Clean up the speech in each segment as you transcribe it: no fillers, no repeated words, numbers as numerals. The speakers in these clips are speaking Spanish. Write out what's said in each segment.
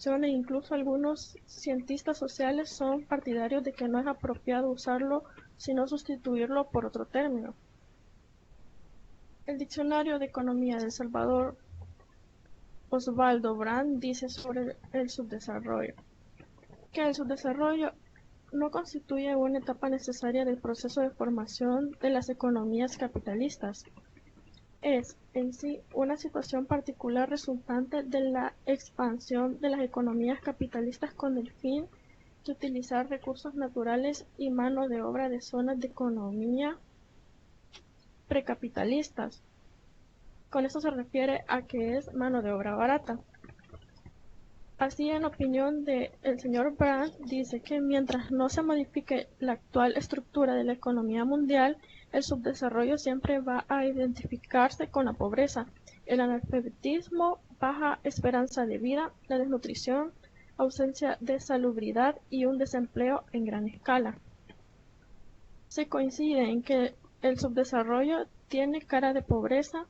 información e incluso algunos cientistas sociales son partidarios de que no es apropiado usarlo, sino sustituirlo por otro término. El Diccionario de Economía de El Salvador, Osvaldo Brand, dice sobre el subdesarrollo que el subdesarrollo no constituye una etapa necesaria del proceso de formación de las economías capitalistas. Es, en sí, una situación particular resultante de la expansión de las economías capitalistas con el fin de utilizar recursos naturales y mano de obra de zonas de economía precapitalistas. Con esto se refiere a que es mano de obra barata. Así, en opinión del señor Brandt, dice que mientras no se modifique la actual estructura de la economía mundial, el subdesarrollo siempre va a identificarse con la pobreza, el analfabetismo, baja esperanza de vida, la desnutrición, ausencia de salubridad y un desempleo en gran escala. Se coincide en que el subdesarrollo tiene cara de pobreza,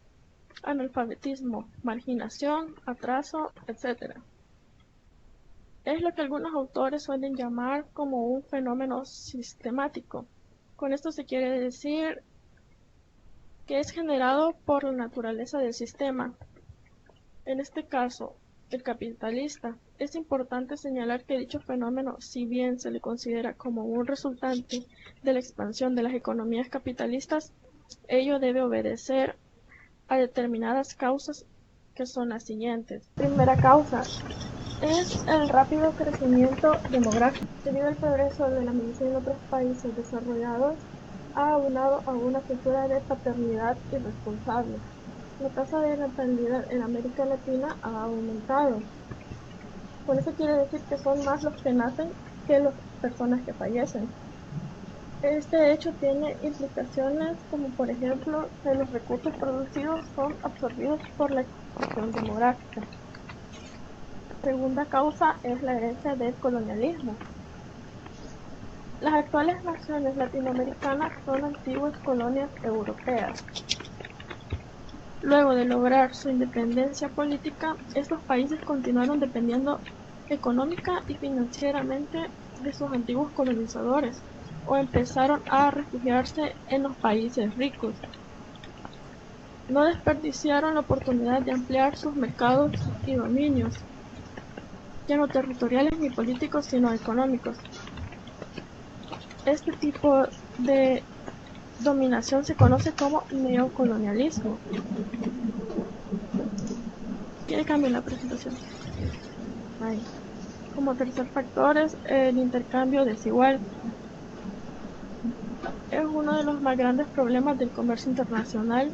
analfabetismo, marginación, atraso, etc. Es lo que algunos autores suelen llamar como un fenómeno sistemático. Con esto se quiere decir que es generado por la naturaleza del sistema. En este caso, el capitalista. Es importante señalar que dicho fenómeno, si bien se le considera como un resultante de la expansión de las economías capitalistas, ello debe obedecer a determinadas causas que son las siguientes. Primera causa es el rápido crecimiento demográfico. Debido al progreso de la medicina en otros países desarrollados, ha aunado a una cultura de paternidad irresponsable. La tasa de natalidad en América Latina ha aumentado. Con eso quiere decir que son más los que nacen que las personas que fallecen. Este hecho tiene implicaciones como, por ejemplo, que los recursos producidos son absorbidos por la expansión demográfica. La segunda causa es la herencia del colonialismo. Las actuales naciones latinoamericanas son antiguas colonias europeas. Luego de lograr su independencia política, estos países continuaron dependiendo económica y financieramente de sus antiguos colonizadores, o empezaron a refugiarse en los países ricos. No desperdiciaron la oportunidad de ampliar sus mercados y dominios, ya no territoriales ni políticos, sino económicos. Este tipo de dominación se conoce como neocolonialismo. ¿Quiere cambiar la presentación? Ahí. Como tercer factor es el intercambio desigual. Es uno de los más grandes problemas del comercio internacional.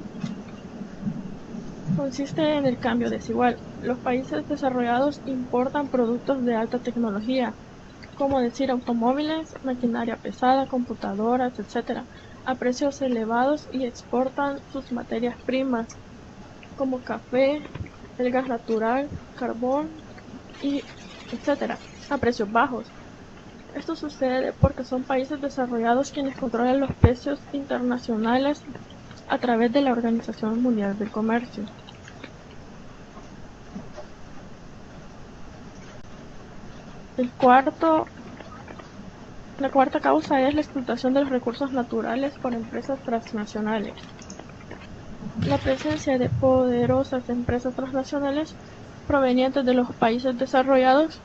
Consiste en el cambio desigual. Los países desarrollados importan productos de alta tecnología, como decir automóviles, maquinaria pesada, computadoras, etc., a precios elevados y exportan sus materias primas, como café, el gas natural, carbón y etc., a precios bajos. Esto sucede porque son países desarrollados quienes controlan los precios internacionales a través de la Organización Mundial del Comercio. La cuarta causa es la explotación de los recursos naturales por empresas transnacionales. La presencia de poderosas empresas transnacionales provenientes de los países desarrollados,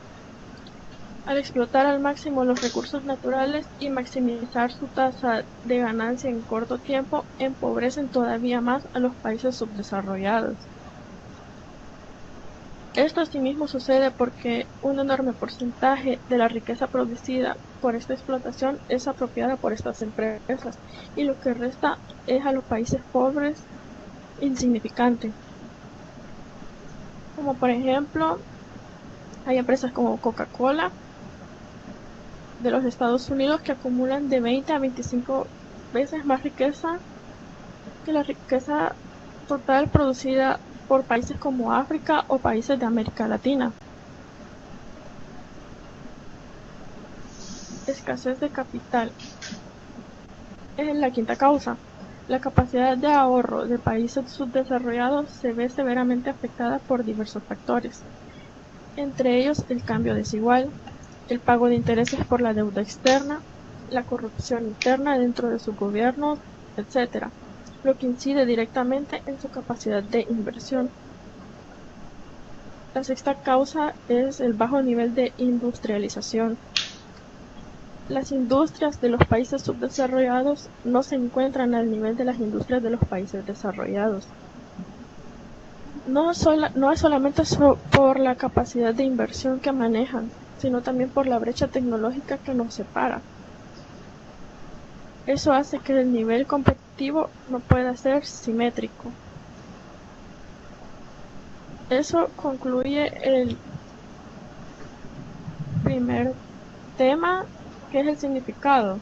al explotar al máximo los recursos naturales y maximizar su tasa de ganancia en corto tiempo, empobrecen todavía más a los países subdesarrollados. Esto asimismo sucede porque un enorme porcentaje de la riqueza producida por esta explotación es apropiada por estas empresas y lo que resta es a los países pobres insignificante. Como por ejemplo, hay empresas como Coca-Cola de los Estados Unidos que acumulan de 20 a 25 veces más riqueza que la riqueza total producida por países como África o países de América Latina. Escasez de capital es la quinta causa. La capacidad de ahorro de países subdesarrollados se ve severamente afectada por diversos factores. entre ellos el cambio desigual, el pago de intereses por la deuda externa, la corrupción interna dentro de sus gobiernos, etc., lo que incide directamente en su capacidad de inversión. La sexta causa es el bajo nivel de industrialización. Las industrias de los países subdesarrollados no se encuentran al nivel de las industrias de los países desarrollados. No es solamente por la capacidad de inversión que manejan, sino también por la brecha tecnológica que nos separa. Eso hace que el nivel competitivo no pueda ser simétrico. Eso concluye el primer tema, que es el significado.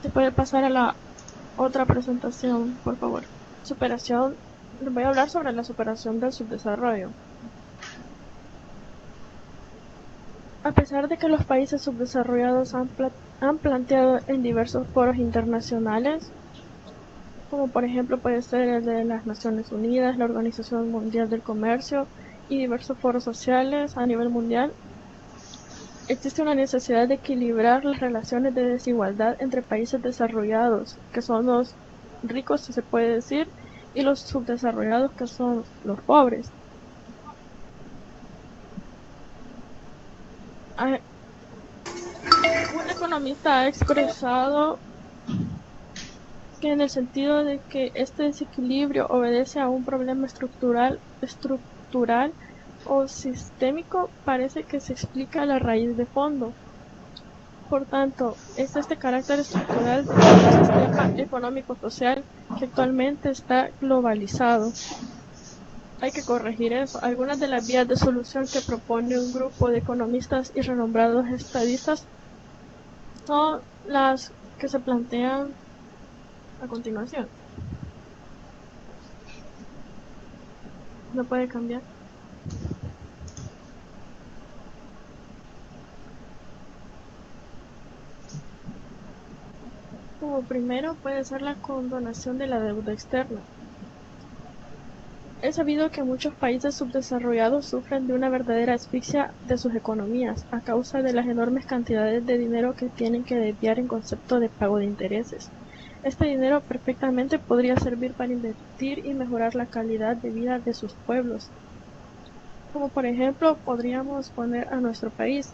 Se puede pasar a la otra presentación, por favor. Superación. Les voy a hablar sobre la superación del subdesarrollo. A pesar de que los países subdesarrollados han planteado en diversos foros internacionales, como por ejemplo puede ser el de las Naciones Unidas, la Organización Mundial del Comercio y diversos foros sociales a nivel mundial, existe una necesidad de equilibrar las relaciones de desigualdad entre países desarrollados, que son los ricos, si se puede decir, y los subdesarrollados, que son los pobres. Un economista ha expresado que en el sentido de que este desequilibrio obedece a un problema estructural o sistémico, parece que se explica a la raíz de fondo. Por tanto, es este carácter estructural del sistema económico-social que actualmente está globalizado. Hay que corregir eso. Algunas de las vías de solución que propone un grupo de economistas y renombrados estadistas son las que se plantean a continuación. No puede cambiar. Como primero puede ser la condonación de la deuda externa. Es sabido que muchos países subdesarrollados sufren de una verdadera asfixia de sus economías a causa de las enormes cantidades de dinero que tienen que desviar en concepto de pago de intereses. Este dinero perfectamente podría servir para invertir y mejorar la calidad de vida de sus pueblos. Como por ejemplo podríamos poner a nuestro país.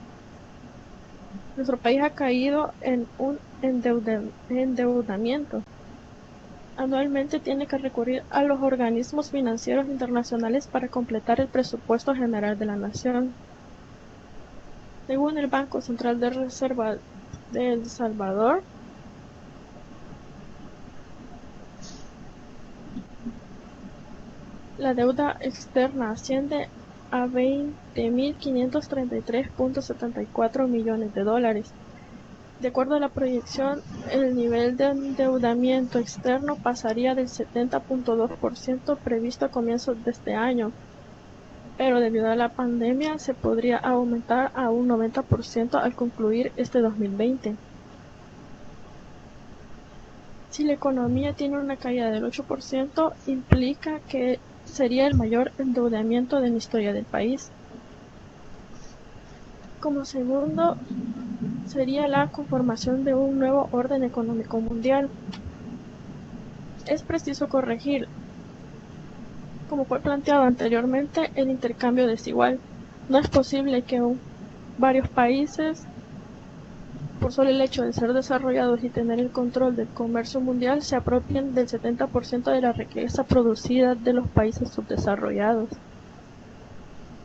Nuestro país ha caído en un endeudamiento. Anualmente tiene que recurrir a los organismos financieros internacionales para completar el presupuesto general de la nación. Según el Banco Central de Reserva de El Salvador, la deuda externa asciende a 20.533.74 millones de dólares. De acuerdo a la proyección, el nivel de endeudamiento externo pasaría del 70.2% previsto a comienzos de este año, pero debido a la pandemia se podría aumentar a un 90% al concluir este 2020. Si la economía tiene una caída del 8%, implica que sería el mayor endeudamiento de la historia del país. Como segundo, sería la conformación de un nuevo orden económico mundial. Es preciso corregir, como fue planteado anteriormente, el intercambio desigual. No es posible que varios países, por solo el hecho de ser desarrollados y tener el control del comercio mundial, se apropien del 70% de la riqueza producida de los países subdesarrollados.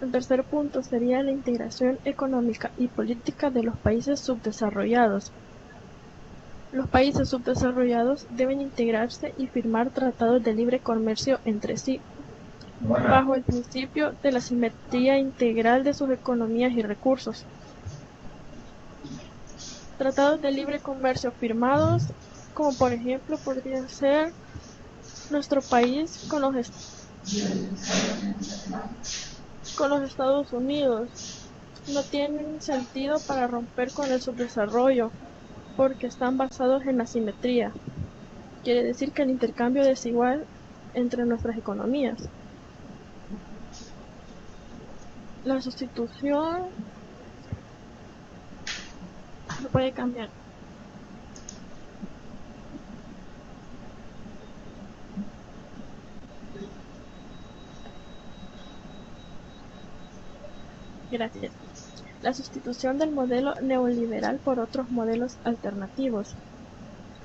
El tercer punto sería la integración económica y política de los países subdesarrollados. Los países subdesarrollados deben integrarse y firmar tratados de libre comercio entre sí, bajo el principio de la simetría integral de sus economías y recursos. Tratados de libre comercio firmados, como por ejemplo podría ser nuestro país con los Estados Unidos, no tienen sentido para romper con el subdesarrollo, porque están basados en la simetría. Quiere decir que el intercambio desigual entre nuestras economías. La sustitución se puede cambiar. Gracias. La sustitución del modelo neoliberal por otros modelos alternativos.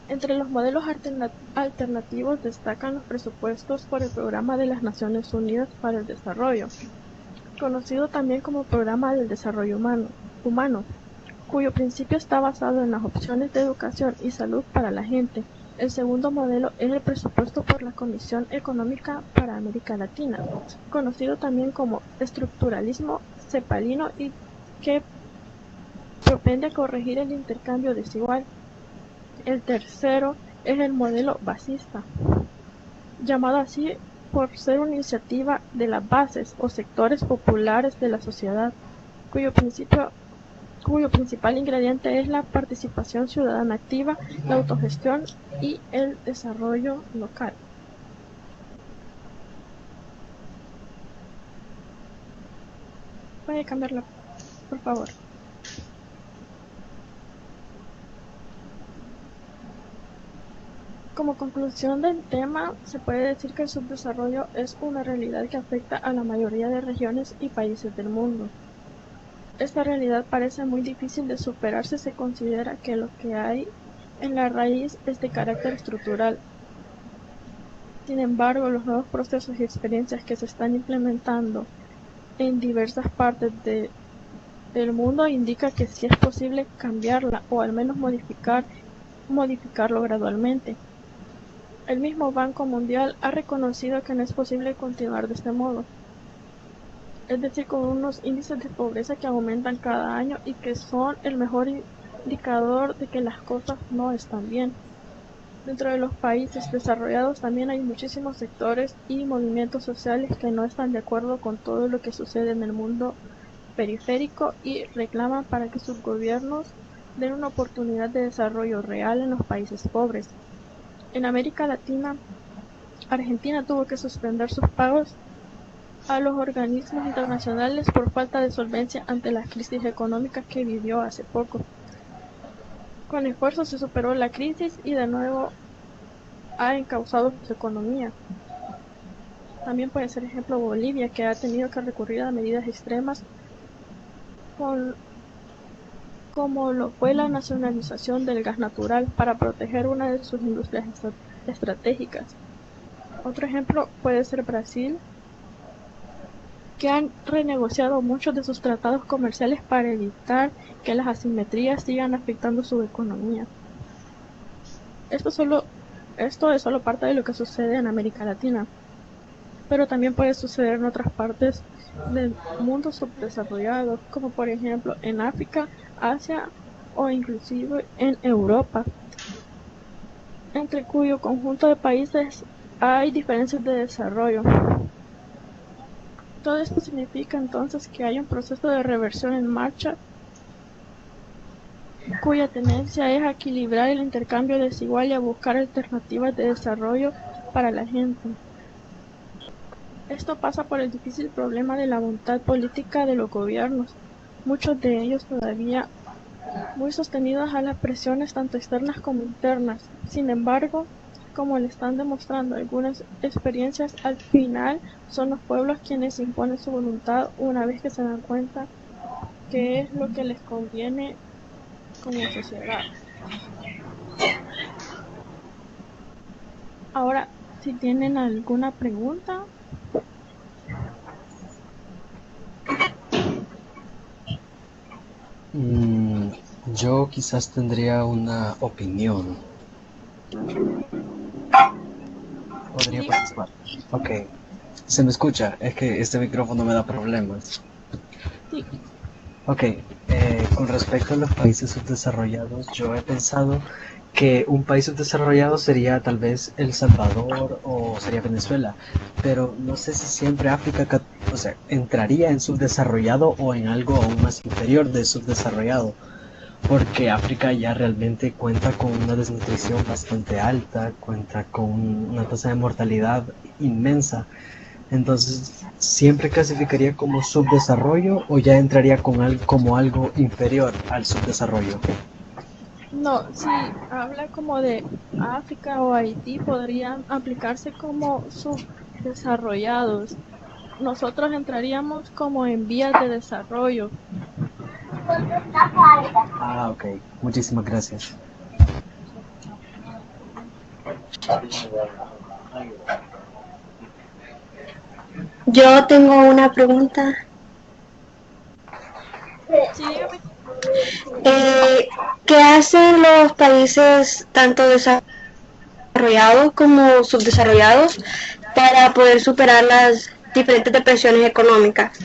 Entre los modelos alternativos destacan los presupuestos por el Programa de las Naciones Unidas para el Desarrollo, conocido también como Programa del Desarrollo Humano, cuyo principio está basado en las opciones de educación y salud para la gente. El segundo modelo es el presupuesto por la Comisión Económica para América Latina, conocido también como estructuralismo cepalino y que propende a corregir el intercambio desigual. El tercero es el modelo basista, llamado así por ser una iniciativa de las bases o sectores populares de la sociedad, cuyo principal ingrediente es la participación ciudadana activa, la autogestión y el desarrollo local. Puede cambiarla, por favor. Como conclusión del tema, se puede decir que el subdesarrollo es una realidad que afecta a la mayoría de regiones y países del mundo. Esta realidad parece muy difícil de superar si se considera que lo que hay en la raíz es de carácter estructural. Sin embargo, los nuevos procesos y experiencias que se están implementando en diversas partes del mundo indican que sí es posible cambiarla o al menos modificarlo gradualmente. El mismo Banco Mundial ha reconocido que no es posible continuar de este modo, es decir, con unos índices de pobreza que aumentan cada año y que son el mejor indicador de que las cosas no están bien. Dentro de los países desarrollados también hay muchísimos sectores y movimientos sociales que no están de acuerdo con todo lo que sucede en el mundo periférico y reclaman para que sus gobiernos den una oportunidad de desarrollo real en los países pobres. En América Latina, Argentina tuvo que suspender sus pagos a los organismos internacionales por falta de solvencia ante la crisis económica que vivió hace poco. Con esfuerzo se superó la crisis y de nuevo ha encauzado su economía. También puede ser ejemplo Bolivia, que ha tenido que recurrir a medidas extremas como lo fue la nacionalización del gas natural para proteger una de sus industrias estratégicas. Otro ejemplo puede ser Brasil, que han renegociado muchos de sus tratados comerciales para evitar que las asimetrías sigan afectando su economía. Esto es solo parte de lo que sucede en América Latina, pero también puede suceder en otras partes del mundo subdesarrollado, como por ejemplo en África, Asia o inclusive en Europa, entre cuyo conjunto de países hay diferencias de desarrollo. Todo esto significa entonces que hay un proceso de reversión en marcha cuya tendencia es a equilibrar el intercambio desigual y a buscar alternativas de desarrollo para la gente. Esto pasa por el difícil problema de la voluntad política de los gobiernos, muchos de ellos todavía muy sostenidos a las presiones tanto externas como internas. Sin embargo, como le están demostrando algunas experiencias, al final son los pueblos quienes imponen su voluntad una vez que se dan cuenta que es lo que les conviene como sociedad. Ahora, si tienen alguna pregunta. Yo quizás tendría una opinión. Podría participar. Ok. ¿Se me escucha? Es que este micrófono me da problemas. Sí. Ok. Con respecto a los países subdesarrollados, yo he pensado que un país subdesarrollado sería tal vez El Salvador o sería Venezuela, pero no sé si siempre África, entraría en subdesarrollado o en algo aún más inferior de subdesarrollado, porque África ya realmente cuenta con una desnutrición bastante alta, cuenta con una tasa de mortalidad inmensa. Entonces, ¿siempre clasificaría como subdesarrollo o ya entraría como algo inferior al subdesarrollo? No, si habla como de África o Haití, podrían aplicarse como subdesarrollados. Nosotros entraríamos como en vías de desarrollo. Ah, ok. Muchísimas gracias. Yo tengo una pregunta. Sí, dígame. Eh, ¿Qué hacen los países tanto desarrollados como subdesarrollados para poder superar las diferentes depresiones económicas?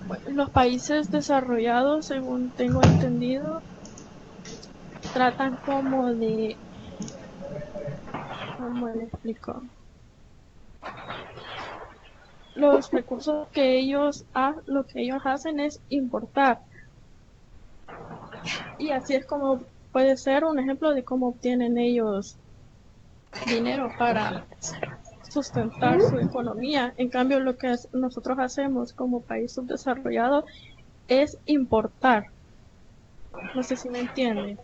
Bueno, los países desarrollados, según tengo entendido, tratan como de, ¿cómo le explico? Los recursos que lo que ellos hacen es importar. Y así es como puede ser un ejemplo de cómo obtienen ellos dinero para sustentar su economía. En cambio, lo que nosotros hacemos como país subdesarrollado es importar. No sé si me entiende.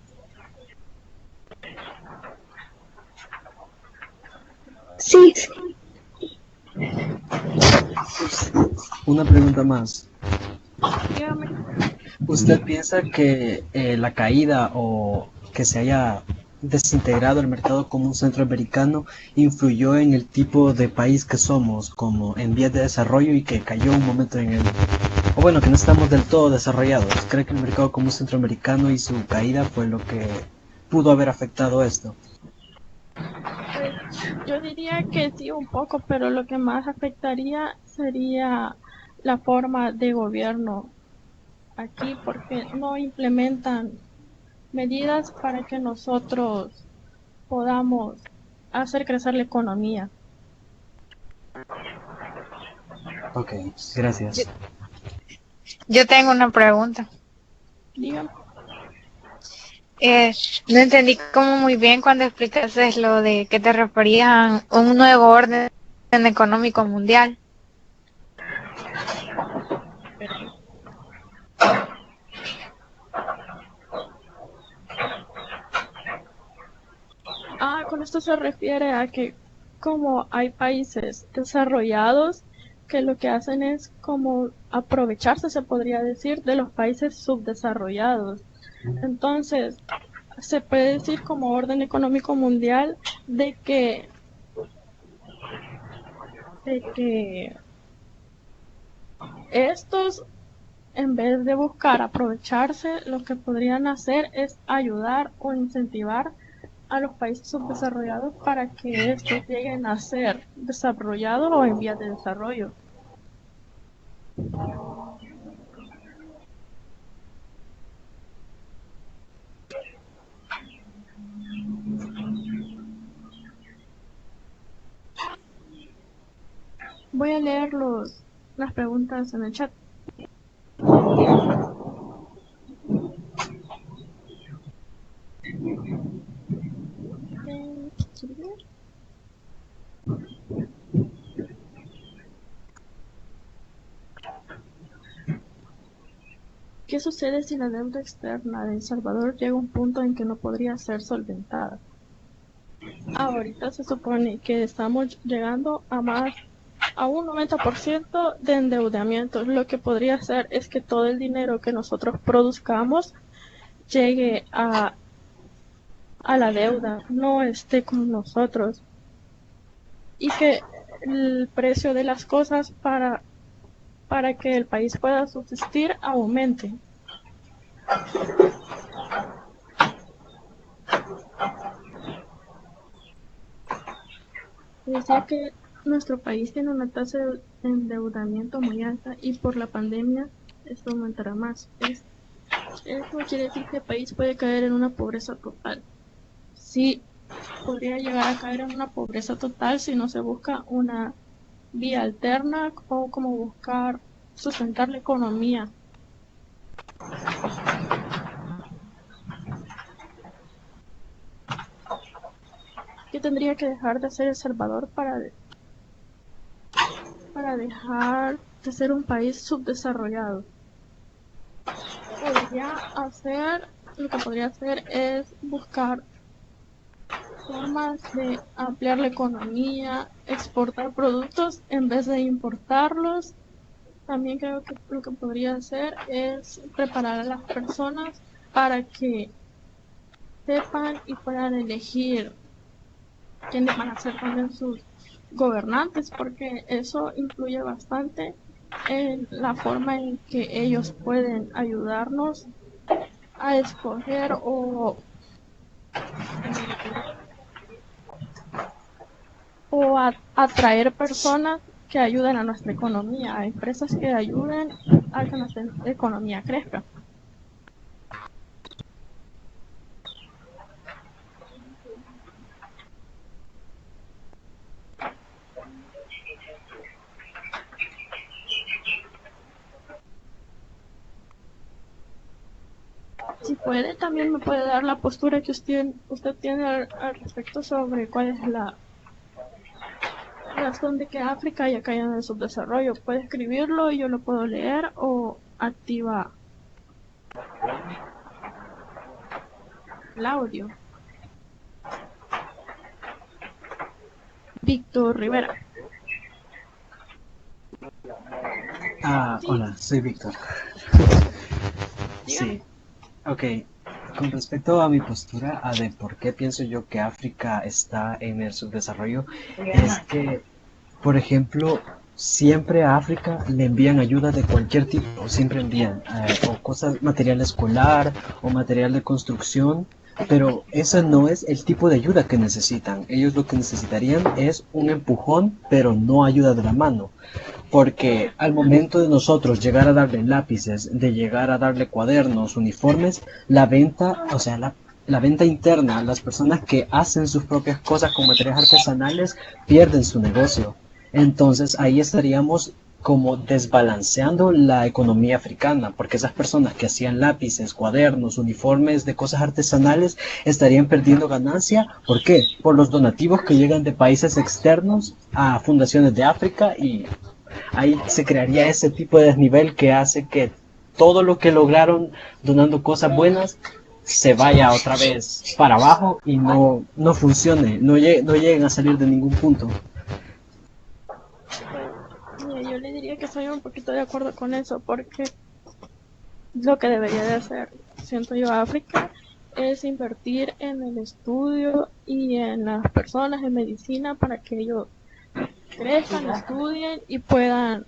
Sí, Una pregunta más. Dígame. ¿Usted piensa que la caída o que se haya desintegrado el mercado común centroamericano influyó en el tipo de país que somos, como en vías de desarrollo y que cayó un momento en el... O bueno, que no estamos del todo desarrollados? ¿Cree que el mercado común centroamericano y su caída fue lo que pudo haber afectado esto? Pues yo diría que sí un poco, pero lo que más afectaría sería la forma de gobierno aquí, porque no implementan medidas para que nosotros podamos hacer crecer la economía. Ok, Yo, gracias. yo tengo una pregunta. Dígame. Eh, no entendí como muy bien cuando explicaste lo de que te referían a un nuevo orden económico mundial. Con esto se refiere a que como hay países desarrollados que lo que hacen es como aprovecharse, se podría decir, de los países subdesarrollados. Entonces, se puede decir como orden económico mundial de que estos, en vez de buscar aprovecharse, lo que podrían hacer es ayudar o incentivar a los países subdesarrollados para que estos lleguen a ser desarrollados o en vías de desarrollo. Voy a leer las preguntas en el chat. ¿Qué sucede si la deuda externa de El Salvador llega a un punto en que no podría ser solventada? Ahorita se supone que estamos llegando a un 90% de endeudamiento. Lo que podría hacer es que todo el dinero que nosotros produzcamos llegue a la deuda, no esté con nosotros. Y que el precio de las cosas para que el país pueda subsistir aumente. Decía que nuestro país tiene una tasa de endeudamiento muy alta y por la pandemia esto aumentará más. Eso quiere decir que el país puede caer en una pobreza total. Sí, podría llegar a caer en una pobreza total si no se busca una vía alterna o como buscar sustentar la economía. ¿Qué tendría que dejar de hacer El Salvador para dejar de ser un país subdesarrollado? Lo que podría hacer es buscar formas de ampliar la economía, exportar productos en vez de importarlos. También creo que lo que podría hacer es preparar a las personas para que sepan y puedan elegir quiénes van a ser también sus gobernantes, porque eso influye bastante en la forma en que ellos pueden ayudarnos a escoger o a atraer personas que ayuden a nuestra economía, a empresas que ayuden a que nuestra economía crezca. Si puede, también me puede dar la postura que usted tiene al respecto sobre cuál es la razón de que África haya caído en el subdesarrollo. Puede escribirlo y yo lo puedo leer, o activa el audio. Víctor Rivera. Hola, soy Víctor. Dígame. Sí, ok. Con respecto a mi postura, de por qué pienso yo que África está en el subdesarrollo, es que, por ejemplo, siempre a África le envían ayuda de cualquier tipo, siempre envían o cosas, material escolar o material de construcción, pero ese no es el tipo de ayuda que necesitan. Ellos lo que necesitarían es un empujón, pero no ayuda de la mano. Porque al momento de nosotros llegar a darle lápices, de llegar a darle cuadernos, uniformes, la venta, o sea, la venta interna, las personas que hacen sus propias cosas con materiales artesanales pierden su negocio. Entonces ahí estaríamos como desbalanceando la economía africana, porque esas personas que hacían lápices, cuadernos, uniformes de cosas artesanales estarían perdiendo ganancia. ¿Por qué? Por los donativos que llegan de países externos a fundaciones de África, y ahí se crearía ese tipo de desnivel que hace que todo lo que lograron donando cosas buenas se vaya otra vez para abajo y no funcione, no lleguen a salir de ningún punto. Mire, yo le diría que estoy un poquito de acuerdo con eso, porque lo que debería de hacer, siento yo, África, es invertir en el estudio y en las personas en medicina para que ellos crezcan, estudien y puedan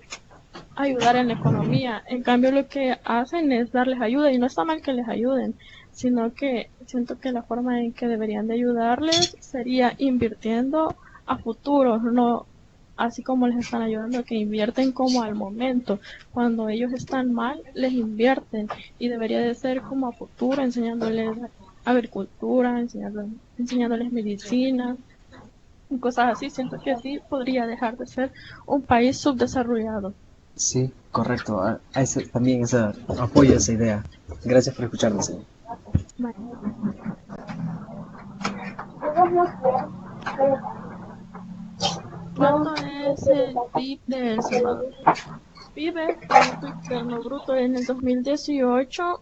ayudar en la economía. En cambio, lo que hacen es darles ayuda, y no está mal que les ayuden, sino que siento que la forma en que deberían de ayudarles sería invirtiendo a futuro, no así como les están ayudando, que invierten como al momento. Cuando ellos están mal, les invierten, y debería de ser como a futuro, enseñándoles agricultura, enseñándoles medicina y cosas así. Siento que así podría dejar de ser un país subdesarrollado. Sí, correcto. También apoyo esa idea. Gracias por escucharme, señor. Bueno. ¿Cuánto es el PIB de El Salvador? PIB, Producto Interno Bruto, en el 2018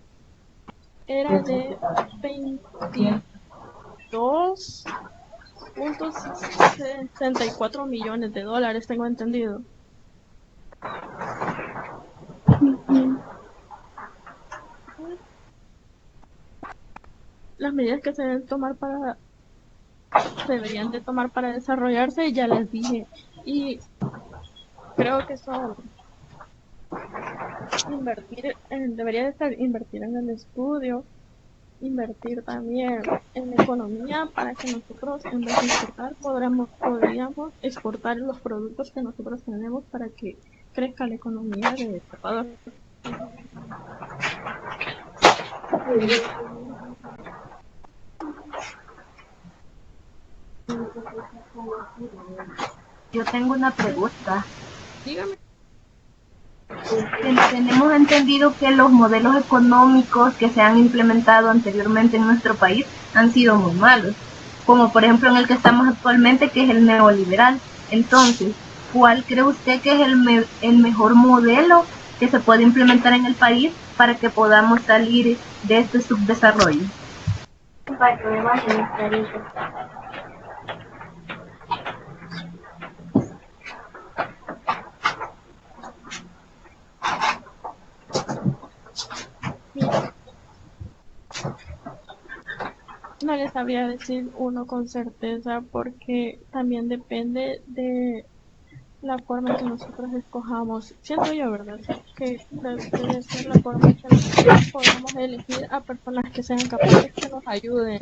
era de 22.64 millones de dólares, tengo entendido. Las medidas que se deberían de tomar para desarrollarse, ya les dije, y creo que son debería de estar invertir en el estudio, invertir también en la economía, para que nosotros, en vez de importar, podríamos exportar los productos que nosotros tenemos para que crezca la economía de El Salvador. Yo tengo una pregunta. Dígame. Tenemos entendido que los modelos económicos que se han implementado anteriormente en nuestro país han sido muy malos. como por ejemplo en el que estamos actualmente, que es el neoliberal. Entonces, ¿cuál cree usted que es el mejor modelo que se puede implementar en el país para que podamos salir de este subdesarrollo? No les sabría decir uno con certeza porque también depende de la forma en que nosotros escojamos. Siento yo, ¿verdad? Que debe ser la forma en que nosotros podamos elegir a personas que sean capaces, que nos ayuden,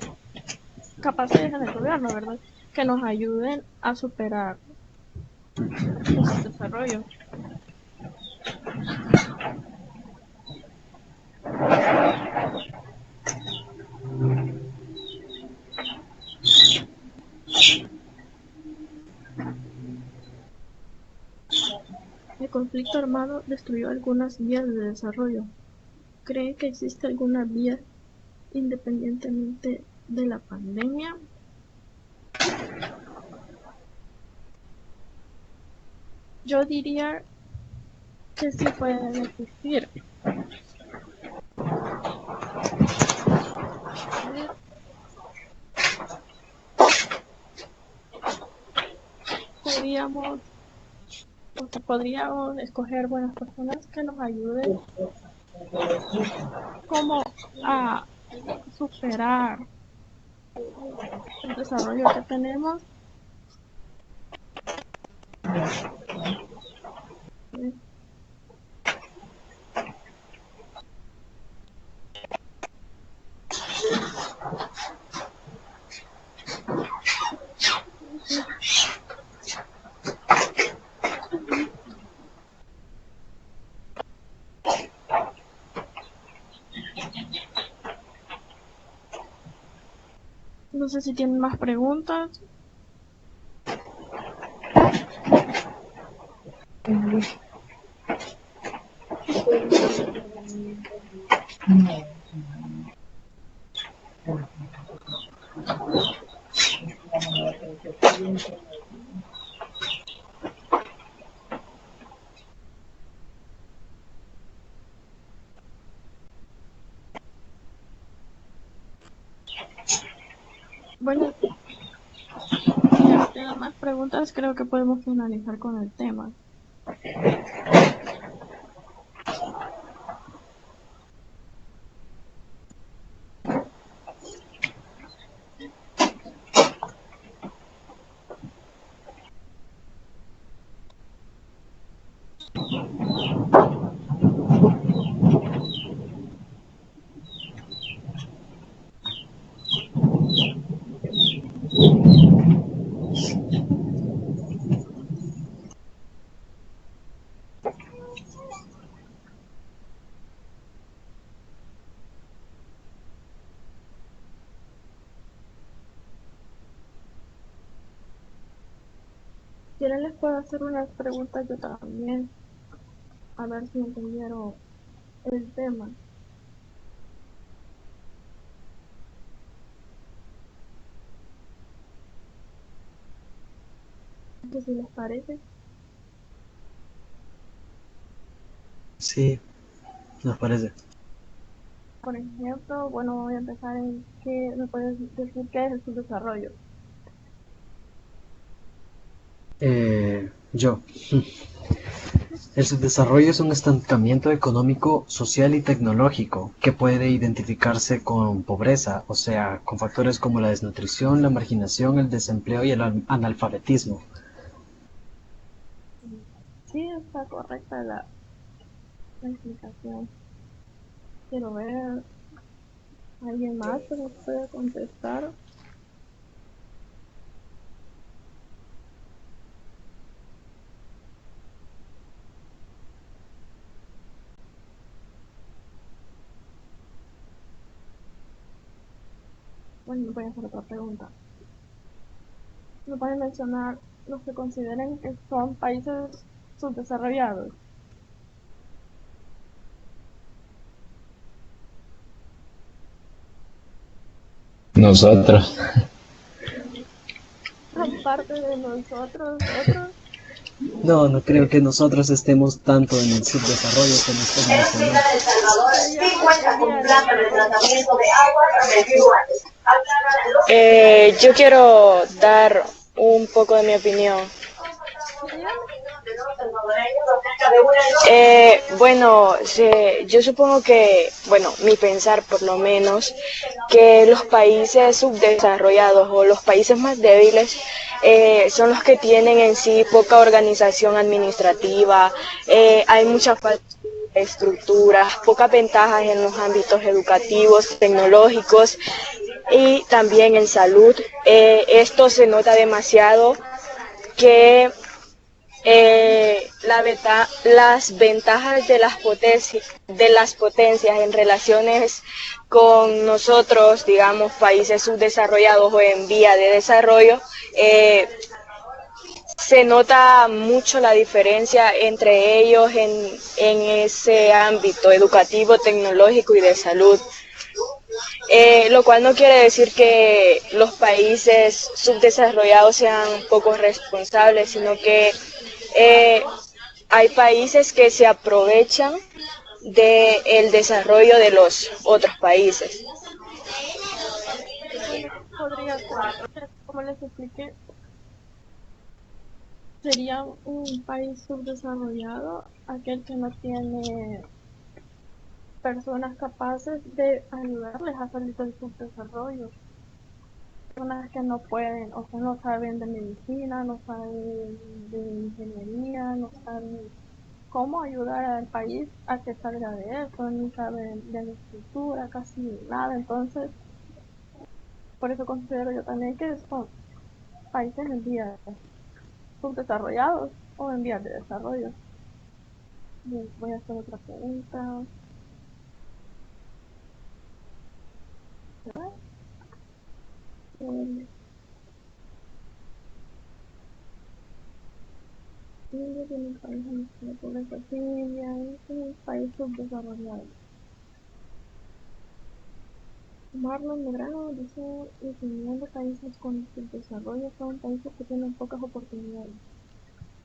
capaces en el gobierno, ¿verdad? Que nos ayuden a superar ese desarrollo. El conflicto armado destruyó algunas vías de desarrollo. ¿Cree que existe alguna vía independientemente de la pandemia? Yo diría que sí pueden existir. Podríamos escoger buenas personas que nos ayuden como a superar el desarrollo que tenemos. No sé si tienen más preguntas. Bueno, si ya no tienen más preguntas, creo que podemos finalizar con el tema. Si quieren les puedo hacer unas preguntas yo también, a ver si entendieron el tema. Que si les parece. Sí, nos parece. Por ejemplo, bueno, voy a empezar en que me puedes decir qué es el subdesarrollo. Yo. El subdesarrollo es un estancamiento económico, social y tecnológico que puede identificarse con pobreza, o sea, con factores como la desnutrición, la marginación, el desempleo y el analfabetismo. Sí, está correcta la explicación. Quiero ver alguien más que nos pueda contestar. Bueno, voy a hacer otra pregunta. ¿Me pueden mencionar los que consideren que son países subdesarrollados? Nosotros. forman parte de nosotros otros. No, no creo que nosotros estemos tanto en el subdesarrollo como usted mencionó. Seríamos en vía de desarrollo. Yo quiero dar un poco de mi opinión. Dígame. Bueno, yo supongo que, bueno, mi pensar por lo menos, que los países subdesarrollados o los países más débiles son los que tienen en sí poca organización administrativa, hay mucha falta de estructuras, pocas ventajas en los ámbitos educativos, tecnológicos y también en salud. Esto se nota demasiado que las ventajas de las potencias en relaciones con nosotros, digamos, países subdesarrollados o en vía de desarrollo, se nota mucho la diferencia entre ellos en ese ámbito educativo, tecnológico y de salud. Lo cual no quiere decir que los países subdesarrollados sean poco responsables, sino que hay países que se aprovechan del desarrollo de los otros países. Bueno, podría ser, como les expliqué, sería un país subdesarrollado aquel que no tiene personas capaces de ayudarles a salir del subdesarrollo. Personas que no pueden, o que no saben de medicina, no saben de ingeniería, no saben cómo ayudar al país a que salga de eso, ni saben de la estructura, casi nada. Entonces, por eso considero yo también que son países en vías subdesarrollados o en vías de desarrollo. Voy a hacer otra pregunta. India tiene un país de pobreza. India es un país subdesarrollado. Marlon Medrano dice: definiendo países con subdesarrollo son países que tienen pocas oportunidades.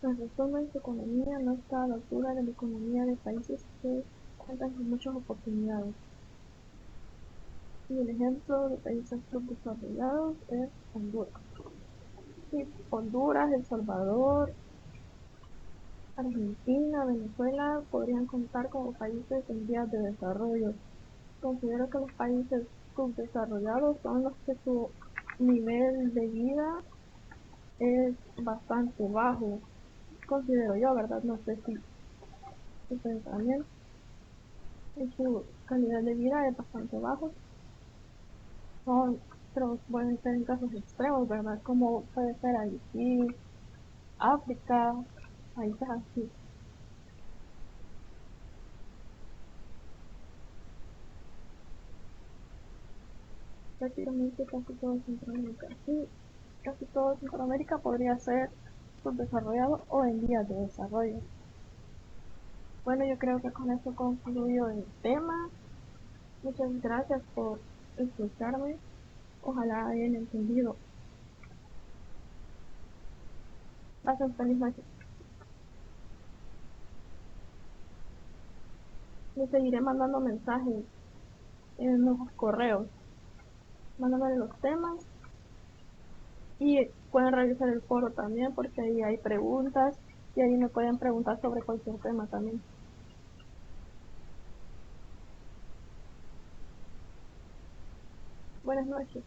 En resumen, su economía no está a la altura de la economía de países que cuentan con muchas oportunidades. Y el ejemplo de países subdesarrollados es Honduras. Sí, Honduras, El Salvador, Argentina, Venezuela podrían contar como países en vías de desarrollo. Considero que los países subdesarrollados son los que su nivel de vida es bastante bajo. Considero yo, ¿verdad? No sé si ustedes también. Su calidad de vida es bastante bajo. Pero pueden ser en casos extremos, ¿verdad? Como puede ser Haití, África, países así. Prácticamente casi todo Centroamérica. Sí, casi todo Centroamérica podría ser subdesarrollado o en vías de desarrollo. Bueno, yo creo que con eso concluyo el tema. Muchas gracias por escucharme. Ojalá hayan entendido. Pasen feliz noche. Les seguiré mandando mensajes en los correos, mandándole los temas, y pueden revisar el foro también porque ahí hay preguntas y ahí me pueden preguntar sobre cualquier tema también. Buenas noches.